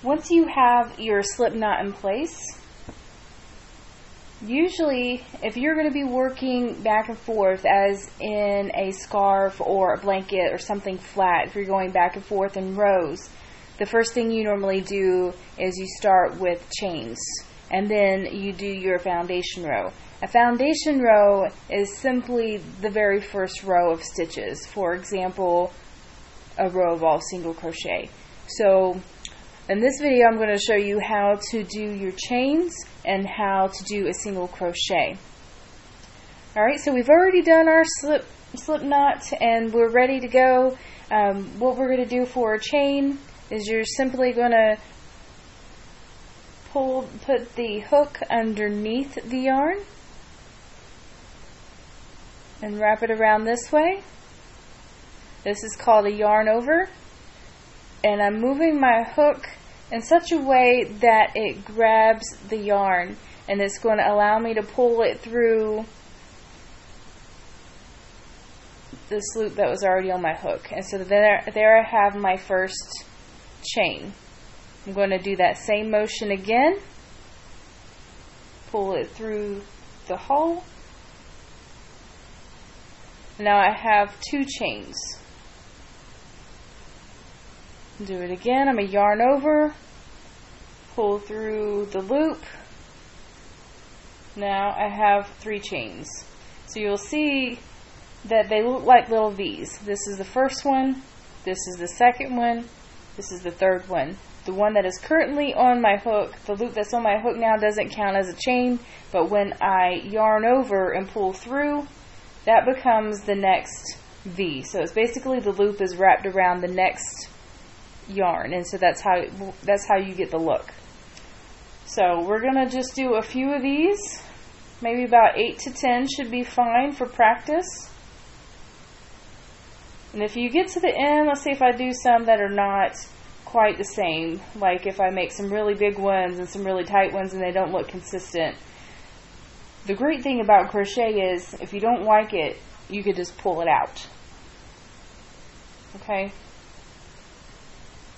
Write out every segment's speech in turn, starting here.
once you have your slip knot in place, usually if you're going to be working back and forth as in a scarf or a blanket or something flat, if you're going back and forth in rows, the first thing you normally do is you start with chains and then you do your foundation row. A foundation row is simply the very first row of stitches. For example, a row of all single crochet. So in this video I'm going to show you how to do your chains and how to do a single crochet. Alright, so we've already done our slip knot and we're ready to go. What we're going to do for a chain is you're simply going to put the hook underneath the yarn and wrap it around this way. This is called a yarn over, and I'm moving my hook in such a way that it grabs the yarn and it's going to allow me to pull it through this loop that was already on my hook. And so there I have my first chain. I'm going to do that same motion again, pull it through the hole. Now I have 2 chains. Do it again. I'm going to yarn over, pull through the loop. Now I have 3 chains. So you'll see that they look like little V's. This is the first one, this is the second one, this is the third one. The one that is currently on my hook, the loop that's on my hook now, doesn't count as a chain, but when I yarn over and pull through, that becomes the next V. So it's basically the loop is wrapped around the next yarn, and so that's how you get the look. So we're gonna just do a few of these, maybe about 8 to 10 should be fine for practice. And if you get to the end, let's see if I do some that are not quite the same, like if I make some really big ones and some really tight ones and they don't look consistent. The great thing about crochet is if you don't like it, you could just pull it out. Okay?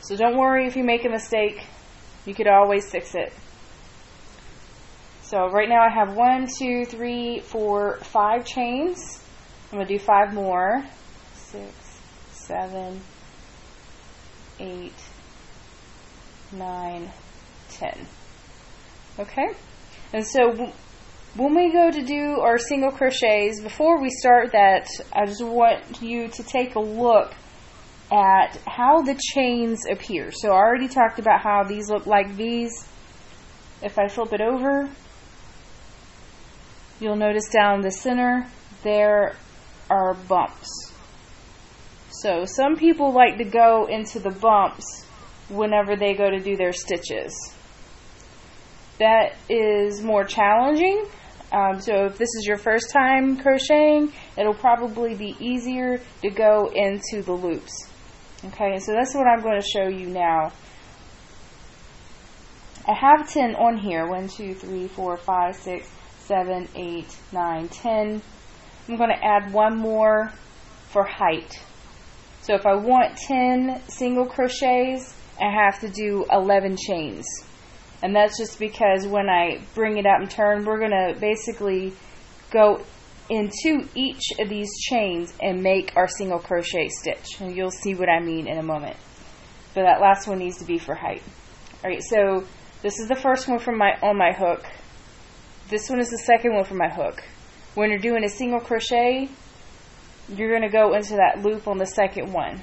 So don't worry if you make a mistake, you could always fix it. So right now I have 1, 2, 3, 4, 5 chains. I'm going to do 5 more. 6, 7, 8, 9, 10. Okay? And so when we go to do our single crochets, before we start that, I just want you to take a look at how the chains appear. So I already talked about how these look like V's. If I flip it over, you'll notice down the center there are bumps. So some people like to go into the bumps whenever they go to do their stitches. That is more challenging. So if this is your first time crocheting, it'll probably be easier to go into the loops. Okay, so that's what I'm going to show you now. I have 10 on here. 1, 2, 3, 4, 5, 6, 7, 8, 9, 10. I'm going to add one more for height. So if I want 10 single crochets, I have to do 11 chains. And that's just because when I bring it out and turn, we're going to basically go into each of these chains and make our single crochet stitch. And you'll see what I mean in a moment. But that last one needs to be for height. Alright, so this is the first one from on my hook. This one is the second one from my hook. When you're doing a single crochet, you're going to go into that loop on the second one.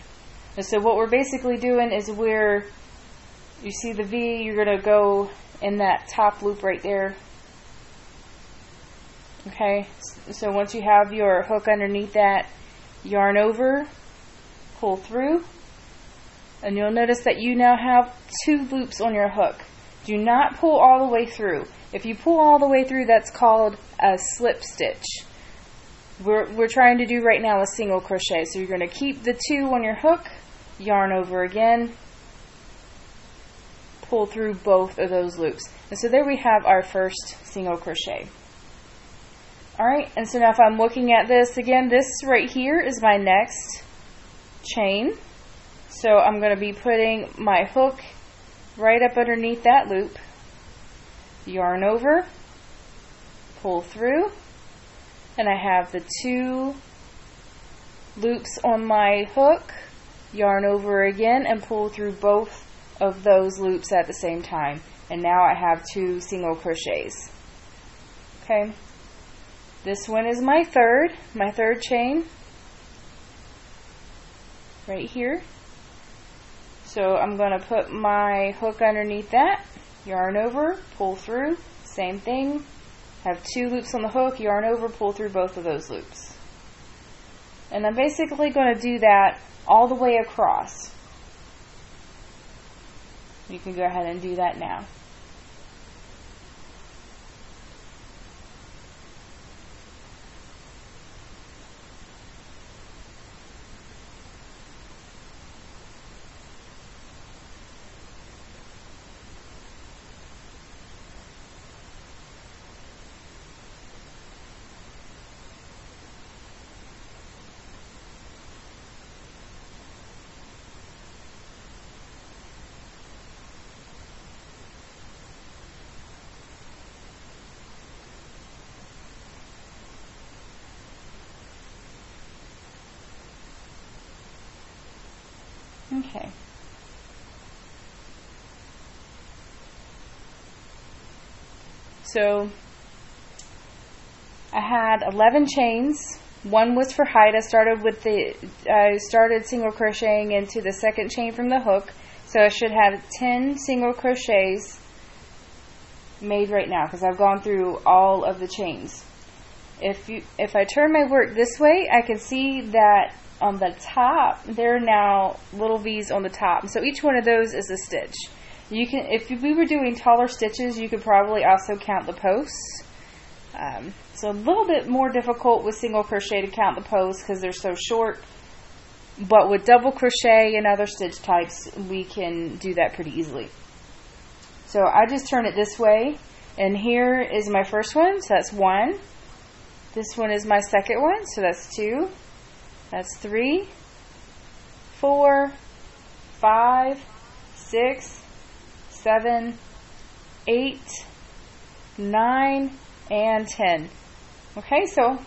And so what we're basically doing is you see the V, you're going to go in that top loop right there. Okay, so once you have your hook underneath that, yarn over, pull through, and you'll notice that you now have 2 loops on your hook. Do not pull all the way through. If you pull all the way through, that's called a slip stitch. We're trying to do right now a single crochet. So you're going to keep the 2 on your hook, yarn over again, pull through both of those loops. And so there we have our first single crochet. Alright, and so now if I'm looking at this again, this right here is my next chain. So I'm going to be putting my hook right up underneath that loop, yarn over, pull through, and I have the 2 loops on my hook, yarn over again and pull through both of those loops at the same time. And now I have 2 single crochets. Okay, this one is my third chain right here. So I'm going to put my hook underneath that, yarn over, pull through, same thing, have 2 loops on the hook, yarn over, pull through both of those loops. And I'm basically going to do that all the way across. You can go ahead and do that now. Okay. So I had 11 chains. One was for height. I started single crocheting into the second chain from the hook. So I should have 10 single crochets made right now because I've gone through all of the chains. If I turn my work this way, I can see that on the top there are now little V's on the top. So each one of those is a stitch. You can, if we were doing taller stitches, you could probably also count the posts. So a little bit more difficult with single crochet to count the posts because they're so short. But with double crochet and other stitch types, we can do that pretty easily. So I just turn it this way, and here is my first one, so that's 1. This one is my second one, so that's 2. That's 3, 4, 5, 6, 7, 8, 9, and 10. Okay, so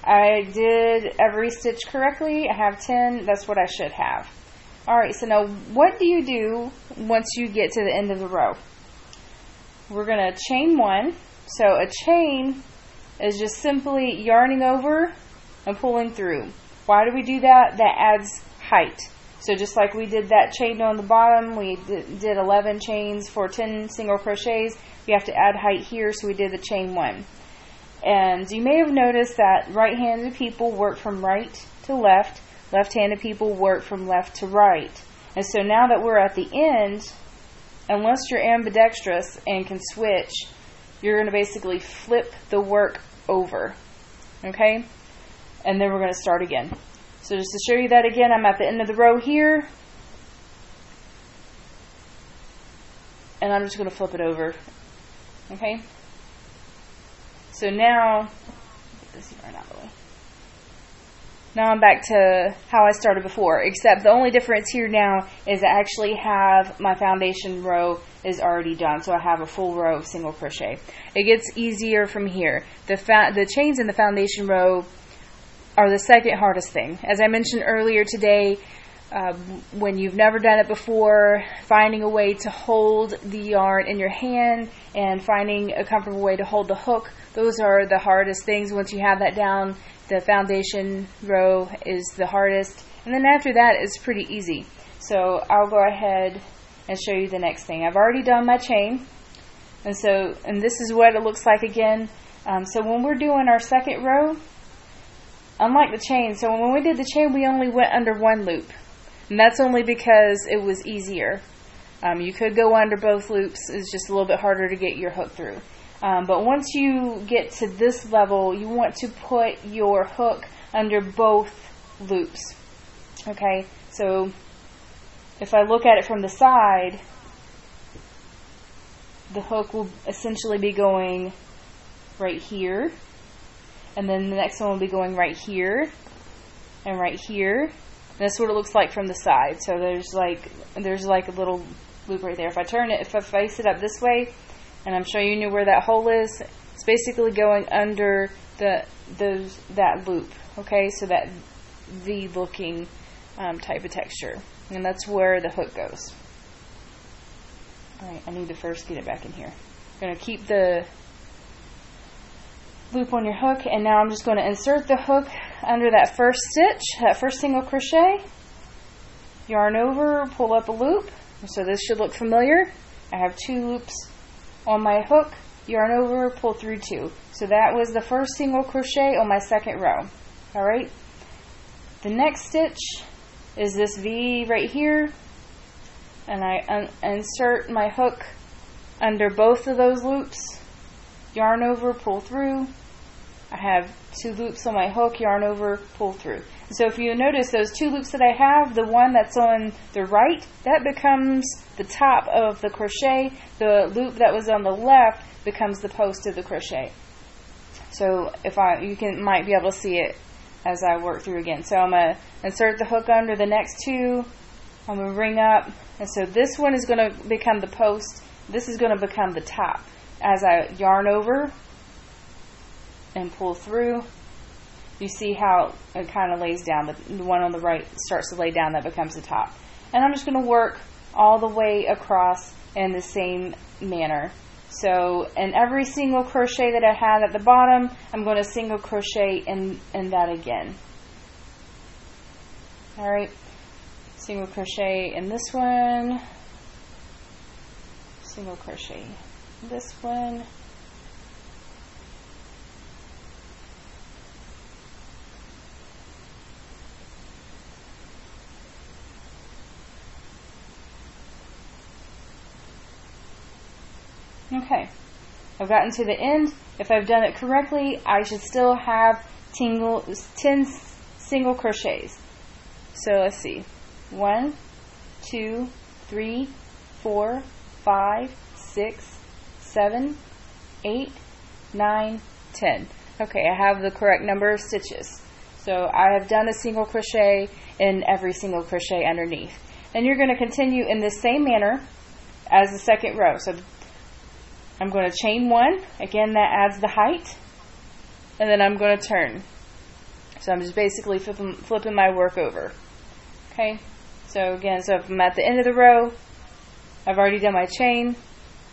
I did every stitch correctly. I have 10. That's what I should have. Alright, so now what do you do once you get to the end of the row? We're going to chain 1. So a chain is just simply yarning over and pulling through. Why do we do that? That adds height. So just like we did that chain on the bottom, we did 11 chains for 10 single crochets. We have to add height here, so we did the chain 1. And you may have noticed that right-handed people work from right to left, left-handed people work from left to right. And so now that we're at the end, unless you're ambidextrous and can switch, you're going to basically flip the work over. Okay? And then we're going to start again. So just to show you that again, I'm at the end of the row here. And I'm just going to flip it over. Okay? So now, get this yarn out of the way. Now I'm back to how I started before, except the only difference here now is I actually have my foundation row is already done, so I have a full row of single crochet. It gets easier from here. The chains in the foundation row are the second hardest thing. As I mentioned earlier today, when you've never done it before, finding a way to hold the yarn in your hand and finding a comfortable way to hold the hook, those are the hardest things. Once you have that down, the foundation row is the hardest, and then after that it's pretty easy. So I'll go ahead and show you the next thing. I've already done my chain, and this is what it looks like again. So when we're doing our second row, unlike the chain, so when we did the chain we only went under 1 loop, and that's only because it was easier. You could go under both loops. It's just a little bit harder to get your hook through. But once you get to this level, you want to put your hook under both loops. Okay, so if I look at it from the side, the hook will essentially be going right here, and then the next one will be going right here and right here. And that's what it looks like from the side. So there's like a little loop right there. If I turn it, if I face it up this way, and I'm showing you where that hole is, it's basically going under that loop. Okay, so that V looking type of texture, and that's where the hook goes. Alright, I need to first get it back in here. I'm going to keep the loop on your hook, and now I'm just going to insert the hook under that first stitch, that first single crochet, yarn over, pull up a loop. So this should look familiar. I have 2 loops on my hook, yarn over, pull through 2. So that was the first single crochet on my second row. Alright, the next stitch is this V right here, and I insert my hook under both of those loops, yarn over, pull through. I have 2 loops on my hook, yarn over, pull through. So if you notice those 2 loops that I have, the one that's on the right, that becomes the top of the crochet. The loop that was on the left becomes the post of the crochet. So if might be able to see it as I work through again. So I'm going to insert the hook under the next 2. I'm going to ring up, and so this one is going to become the post. This is going to become the top. As I yarn over and pull through, you see how it kind of lays down. The one on the right starts to lay down, that becomes the top. And I'm just going to work all the way across in the same manner. So in every single crochet that I had at the bottom, I'm going to single crochet in that again. Alright, single crochet in this one, single crochet in this one, okay, I've gotten to the end. If I've done it correctly, I should still have 10 single crochets. So let's see, 1, 2, 3, 4, 5, 6, 7, 8, 9, 10. Okay, I have the correct number of stitches. So I have done a single crochet in every single crochet underneath. And you're going to continue in the same manner as the second row. So I'm going to chain 1, again that adds the height, and then I'm going to turn. So I'm just basically flipping my work over. Okay, so again, so if I'm at the end of the row, I've already done my chain,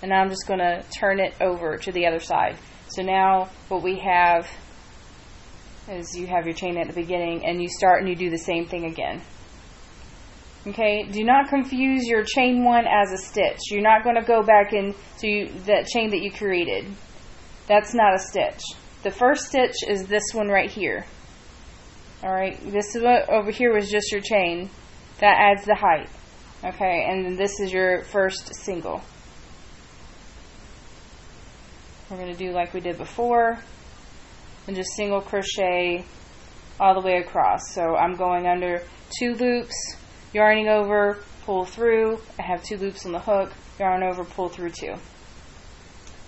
and now I'm just going to turn it over to the other side. So now what we have is you have your chain at the beginning, and you start and you do the same thing again. Okay, do not confuse your chain 1 as a stitch. You're not going to go back into that chain that you created. That's not a stitch. The first stitch is this one right here. Alright, this is what over here was just your chain. That adds the height. Okay, and then this is your first single. We're going to do like we did before, and just single crochet all the way across. So I'm going under 2 loops, yarning over, pull through. I have 2 loops on the hook, yarn over, pull through 2.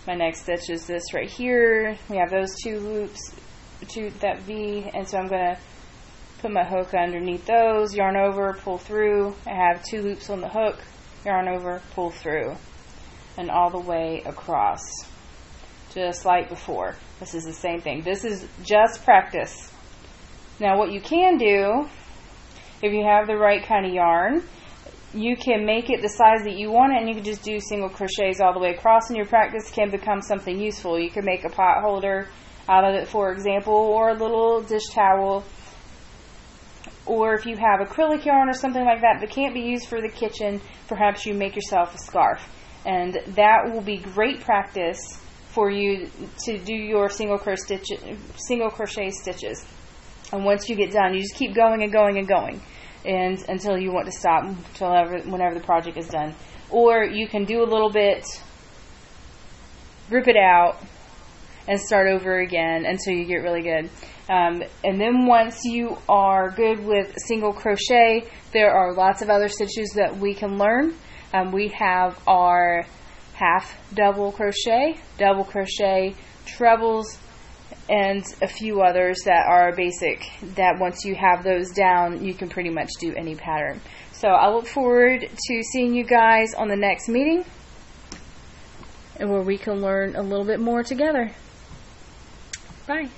My next stitch is this right here. We have those 2 loops, that V, and so I'm going to put my hook underneath those, yarn over, pull through. I have 2 loops on the hook, yarn over, pull through, and all the way across, just like before. This is the same thing. This is just practice. Now what you can do, if you have the right kind of yarn, you can make it the size that you want it, and you can just do single crochets all the way across, and your practice can become something useful. You can make a pot holder out of it, for example, or a little dish towel. Or if you have acrylic yarn or something like that can't be used for the kitchen, perhaps you make yourself a scarf. And that will be great practice for you to do your single crochet stitches. And once you get done, you just keep going and going and going, and until you want to stop, whenever the project is done. Or you can do a little bit, rip it out, and start over again until you get really good. And then once you are good with single crochet, there are lots of other stitches that we can learn. We have our half double crochet, trebles, and a few others that are basic, that once you have those down, you can pretty much do any pattern. So I look forward to seeing you guys on the next meeting, and where we can learn a little bit more together. Bye.